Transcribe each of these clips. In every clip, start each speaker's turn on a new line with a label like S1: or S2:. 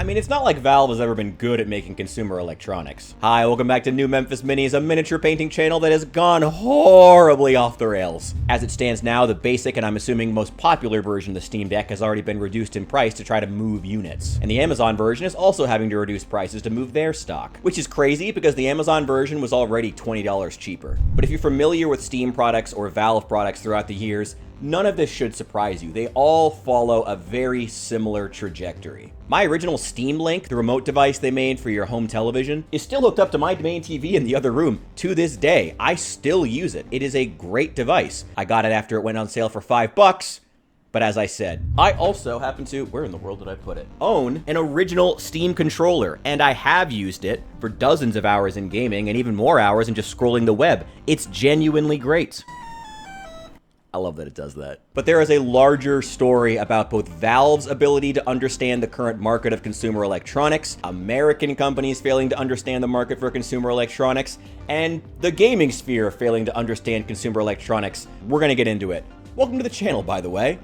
S1: I mean, it's not like Valve has ever been good at making consumer electronics. Hi, welcome back to New Memphis Minis, a miniature painting channel that has gone horribly off the rails. As it stands now, the basic and I'm assuming most popular version of the Steam Deck has already been reduced in price to try to move units. And the Amazon version is also having to reduce prices to move their stock, which is crazy because the Amazon version was already $20 cheaper. But if you're familiar with Steam products or Valve products throughout the years, none of this should surprise you. They all follow a very similar trajectory. My original Steam Link, the remote device they made for your home television, is still hooked up to my main TV in the other room to this day. I still use it. It is a great device. I got it after it went on sale for $5, but as I said, I also happen to, where in the world did I put it? Own an original Steam controller, and I have used it for dozens of hours in gaming and even more hours in just scrolling the web. It's genuinely great. I love that it does that. But there is a larger story about both Valve's ability to understand the current market of consumer electronics, American companies failing to understand the market for consumer electronics, and the gaming sphere failing to understand consumer electronics. We're gonna get into it. Welcome to the channel, by the way.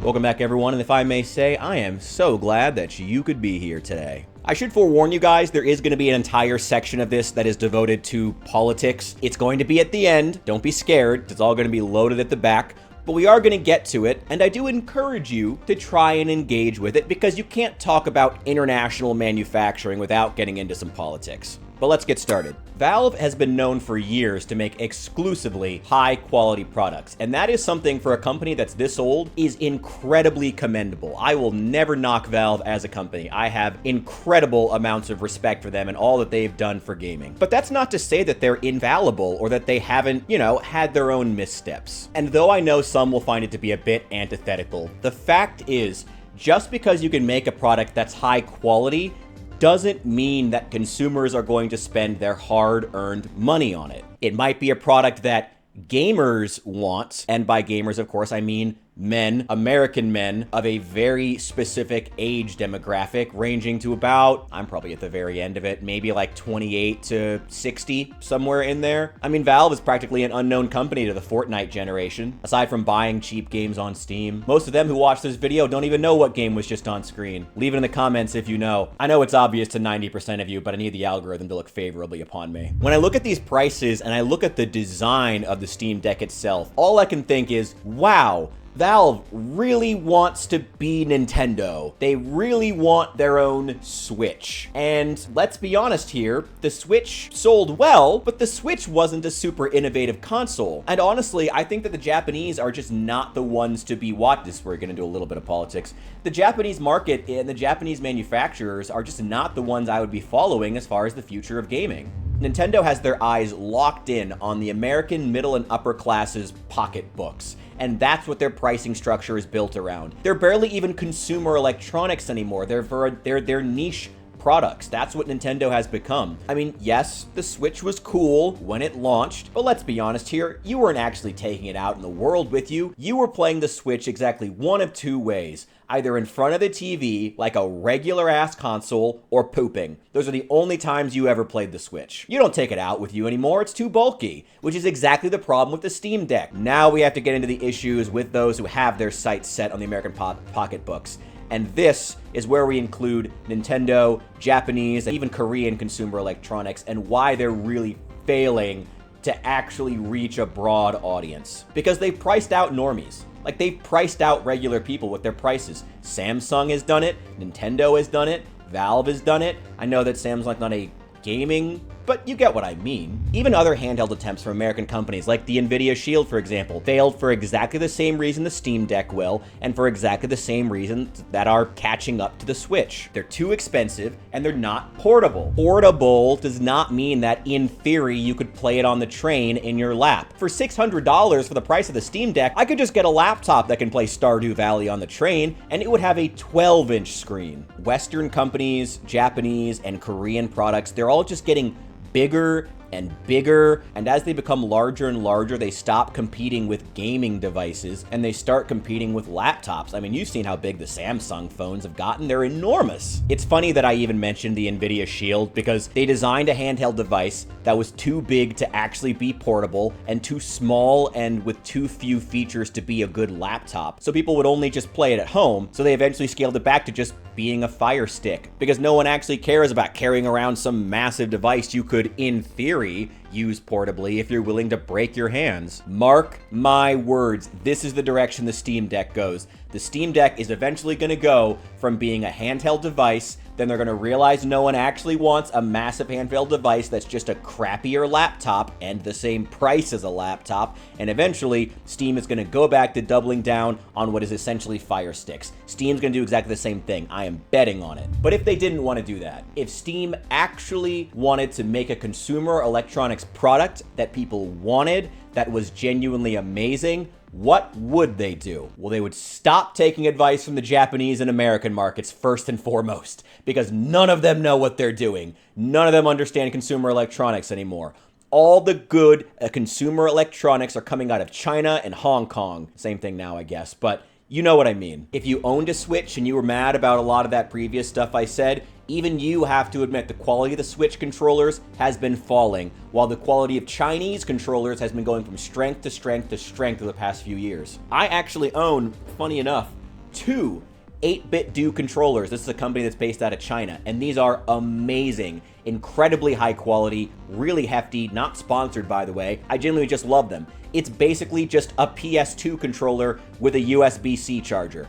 S1: Welcome back, everyone, and if I may say, I am so glad that you could be here today. I should forewarn you guys, there is going to be an entire section of this that is devoted to politics. It's going to be at the end. Don't be scared. It's all going to be loaded at the back. But we are going to get to it, and I do encourage you to try and engage with it because you can't talk about international manufacturing without getting into some politics. But let's get started. Valve has been known for years to make exclusively high-quality products, and that is something for a company that's this old is incredibly commendable. I will never knock Valve as a company. I have incredible amounts of respect for them and all that they've done for gaming. But that's not to say that they're infallible or that they haven't, had their own missteps. And though I know some will find it to be a bit antithetical, the fact is, just because you can make a product that's high quality doesn't mean that consumers are going to spend their hard-earned money on it. It might be a product that gamers want, and by gamers, of course, I mean men, American men of a very specific age demographic ranging to about, I'm probably at the very end of it, maybe like 28 to 60, somewhere in there. I mean, Valve is practically an unknown company to the Fortnite generation, aside from buying cheap games on Steam. Most of them who watch this video don't even know what game was just on screen. Leave it in the comments if you know. I know it's obvious to 90% of you, but I need the algorithm to look favorably upon me. When I look at these prices and I look at the design of the Steam Deck itself, all I can think is, wow, Valve really wants to be Nintendo. They really want their own Switch. And let's be honest here, the Switch sold well, but the Switch wasn't a super innovative console. And honestly, I think that the Japanese are just not the ones to be watched. This is where we're gonna do a little bit of politics. The Japanese market and the Japanese manufacturers are just not the ones I would be following as far as the future of gaming. Nintendo has their eyes locked in on the American middle and upper classes pocketbooks, and that's what their pricing structure is built around. They're barely even consumer electronics anymore. They're niche products. That's what Nintendo has become. I mean, yes, the Switch was cool when it launched, but let's be honest here, you weren't actually taking it out in the world with you. You were playing the Switch exactly one of two ways. Either in front of the TV, like a regular-ass console, or pooping. Those are the only times you ever played the Switch. You don't take it out with you anymore, it's too bulky, which is exactly the problem with the Steam Deck. Now we have to get into the issues with those who have their sights set on the American pocketbooks. And this is where we include Nintendo, Japanese, and even Korean consumer electronics, and why they're really failing to actually reach a broad audience. Because they've priced out normies. Like, they've priced out regular people with their prices. Samsung has done it, Nintendo has done it, Valve has done it. I know that Samsung's not a gaming, but you get what I mean. Even other handheld attempts from American companies, like the Nvidia Shield, for example, failed for exactly the same reason the Steam Deck will, and for exactly the same reasons that are catching up to the Switch. They're too expensive, and they're not portable. Portable does not mean that, in theory, you could play it on the train in your lap. For $600 for the price of the Steam Deck, I could just get a laptop that can play Stardew Valley on the train, and it would have a 12-inch screen. Western companies, Japanese, and Korean products, they're all just getting bigger and bigger, and as they become larger and larger, they stop competing with gaming devices and they start competing with laptops. I mean, you've seen how big the Samsung phones have gotten. They're enormous. It's funny that I even mentioned the NVIDIA Shield because they designed a handheld device that was too big to actually be portable and too small and with too few features to be a good laptop. So people would only just play it at home. So they eventually scaled it back to just being a Fire Stick because no one actually cares about carrying around some massive device you could, in theory, use portably if you're willing to break your hands. Mark my words, this is the direction the Steam Deck goes. The Steam Deck is eventually going to go from being a handheld device, then they're going to realize no one actually wants a massive handheld device that's just a crappier laptop and the same price as a laptop, and eventually Steam is going to go back to doubling down on what is essentially Fire Sticks. Steam's going to do exactly the same thing. I am betting on it. But if they didn't want to do that, if Steam actually wanted to make a consumer electronics product that people wanted, that was genuinely amazing, what would they do? Well, they would stop taking advice from the Japanese and American markets first and foremost, because none of them know what they're doing. None of them understand consumer electronics anymore. All the good consumer electronics are coming out of China and Hong Kong. Same thing now, I guess, but you know what I mean. If you owned a Switch and you were mad about a lot of that previous stuff I said, even you have to admit the quality of the Switch controllers has been falling, while the quality of Chinese controllers has been going from strength to strength to strength over the past few years. I actually own, funny enough, 2 8BitDo controllers. This is a company that's based out of China, and these are amazing, incredibly high quality, really hefty, not sponsored by the way. I genuinely just love them. It's basically just a PS2 controller with a USB-C charger.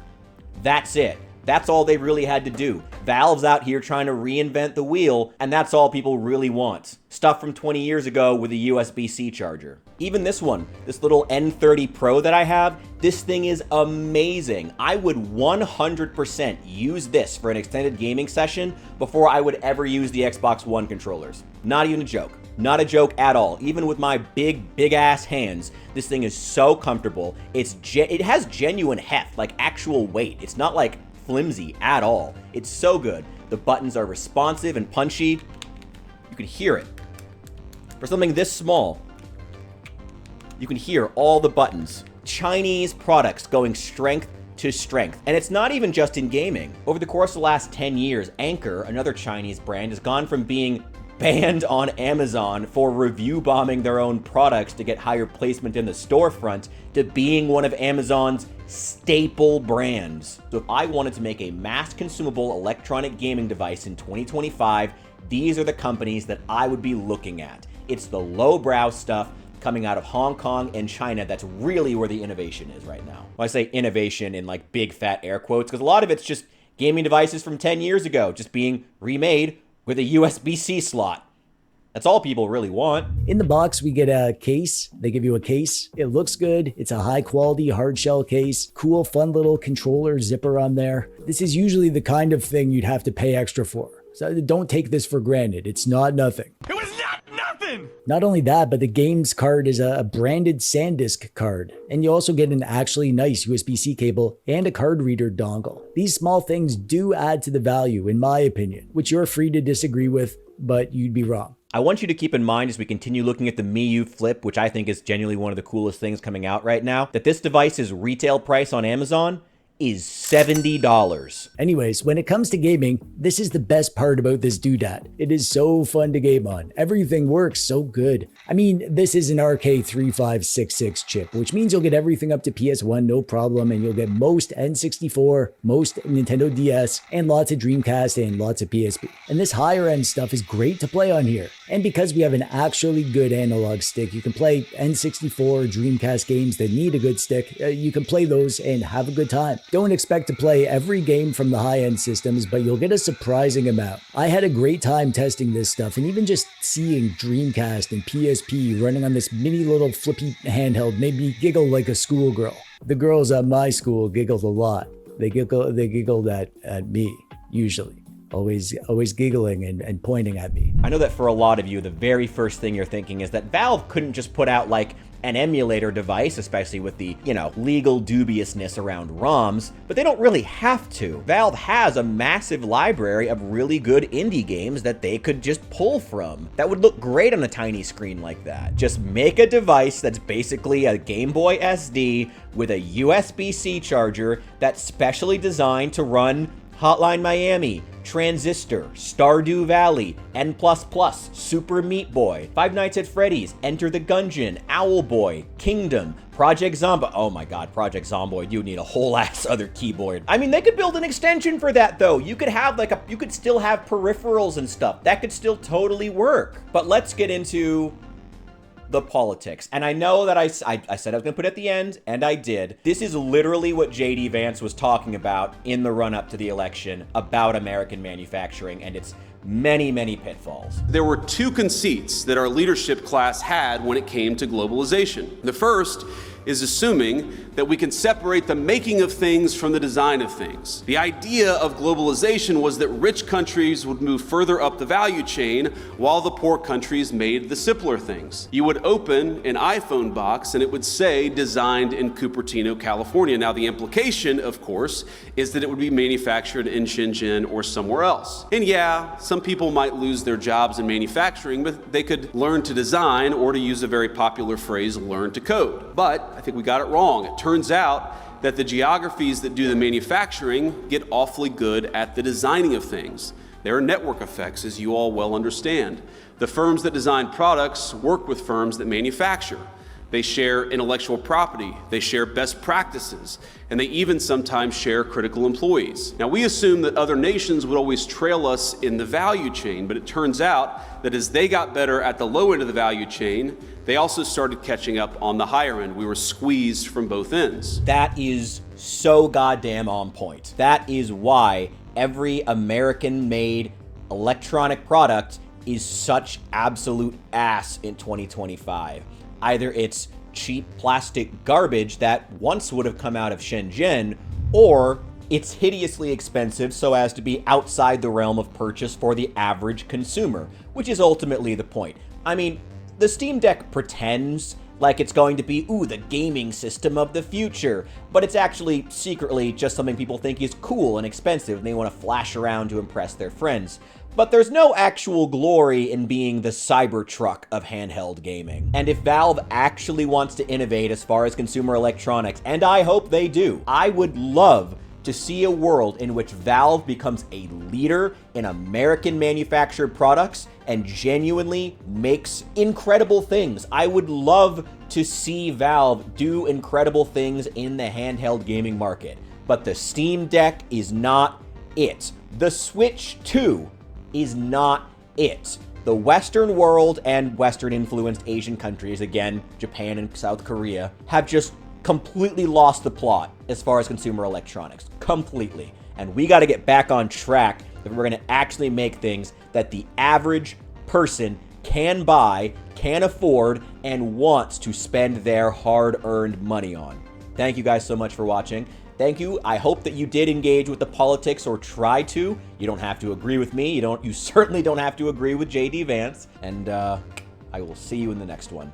S1: That's it. That's all they really had to do. Valve's out here trying to reinvent the wheel, and that's all people really want. Stuff from 20 years ago with a USB-C charger. Even this one, this little N30 Pro that I have, this thing is amazing. I would 100% use this for an extended gaming session before I would ever use the Xbox One controllers. Not even a joke. Not a joke at all. Even with my big ass hands, this thing is so comfortable. It has genuine heft, like actual weight. It's not like flimsy at all. It's so good. The buttons are responsive and punchy. You can hear it. For something this small, you can hear all the buttons. Chinese products going strength to strength. And it's not even just in gaming. Over the course of the last 10 years, Anker, another Chinese brand, has gone from being banned on Amazon for review bombing their own products to get higher placement in the storefront to being one of Amazon's staple brands. So if I wanted to make a mass consumable electronic gaming device in 2025, these are the companies that I would be looking at. It's the lowbrow stuff coming out of Hong Kong and China that's really where the innovation is right now. Well, I say innovation in like big fat air quotes because a lot of it's just gaming devices from 10 years ago just being remade with a USB-C slot. That's all people really want.
S2: In the box, we get a case. They give you a case. It looks good. It's a high quality hard shell case. Cool, fun little controller zipper on there. This is usually the kind of thing you'd have to pay extra for. So don't take this for granted. It's not nothing.
S3: It was not nothing!
S2: Not only that, but the games card is a branded SanDisk card. And you also get an actually nice USB-C cable and a card reader dongle. These small things do add to the value, in my opinion, which you're free to disagree with, but you'd be wrong.
S1: I want you to keep in mind as we continue looking at the Miyoo Flip, which I think is genuinely one of the coolest things coming out right now, that this device's retail price on Amazon is $70.
S2: Anyways, when it comes to gaming, this is the best part about this doodad. It is so fun to game on. Everything works so good. I mean, this is an RK3566 chip, which means you'll get everything up to PS1 no problem, and you'll get most N64, most Nintendo DS, and lots of Dreamcast and lots of PSP. And this higher end stuff is great to play on here. And because we have an actually good analog stick, you can play N64 Dreamcast games that need a good stick. You can play those and have a good time. Don't expect to play every game from the high-end systems, but you'll get a surprising amount. I had a great time testing this stuff, and even just seeing Dreamcast and PSP running on this mini little flippy handheld made me giggle like a schoolgirl. The girls at my school giggled a lot. They giggled at me, usually. Always giggling and pointing at me.
S1: I know that for a lot of you, the very first thing you're thinking is that Valve couldn't just put out like an emulator device, especially with the, legal dubiousness around ROMs, but they don't really have to. Valve has a massive library of really good indie games that they could just pull from that would look great on a tiny screen like that. Just make a device that's basically a Game Boy SD with a USB-C charger that's specially designed to run Hotline Miami, Transistor, Stardew Valley, N++, Super Meat Boy, Five Nights at Freddy's, Enter the Gungeon, Owlboy, Kingdom, Project Zomboid. Oh my god, Project Zomboid, you need a whole ass other keyboard. I mean, they could build an extension for that though. You could have you could still have peripherals and stuff. That could still totally work. But let's get into the politics. And I know that I said I was gonna put it at the end, and I did. This is literally what JD Vance was talking about in the run-up to the election about American manufacturing and its many, many pitfalls.
S3: There were two conceits that our leadership class had when it came to globalization. The first is assuming that we can separate the making of things from the design of things. The idea of globalization was that rich countries would move further up the value chain while the poor countries made the simpler things. You would open an iPhone box and it would say designed in Cupertino, California. Now the implication, of course, is that it would be manufactured in Shenzhen or somewhere else. And yeah, some people might lose their jobs in manufacturing, but they could learn to design, or to use a very popular phrase, learn to code. But I think we got it wrong. It turns out that the geographies that do the manufacturing get awfully good at the designing of things. There are network effects, as you all well understand. The firms that design products work with firms that manufacture. They share intellectual property, they share best practices, and they even sometimes share critical employees. Now, we assume that other nations would always trail us in the value chain, but it turns out that as they got better at the low end of the value chain, they also started catching up on the higher end. We were squeezed from both ends.
S1: That is so goddamn on point. That is why every American-made electronic product is such absolute ass in 2025. Either it's cheap plastic garbage that once would have come out of Shenzhen, or it's hideously expensive so as to be outside the realm of purchase for the average consumer, which is ultimately the point. I mean, the Steam Deck pretends like it's going to be, the gaming system of the future, but it's actually secretly just something people think is cool and expensive and they want to flash around to impress their friends. But there's no actual glory in being the Cybertruck of handheld gaming. And if Valve actually wants to innovate as far as consumer electronics, and I hope they do, I would love to see a world in which Valve becomes a leader in American manufactured products and genuinely makes incredible things. I would love to see Valve do incredible things in the handheld gaming market. But the Steam Deck is not it. The Switch 2 is not it. The Western world and Western-influenced Asian countries, again, Japan and South Korea, have just completely lost the plot as far as consumer electronics. Completely. And we got to get back on track if we're going to actually make things that the average person can buy, can afford, and wants to spend their hard-earned money on. Thank you guys so much for watching. Thank you. I hope that you did engage with the politics, or try to. You don't have to agree with me. You certainly don't have to agree with JD Vance. And I will see you in the next one.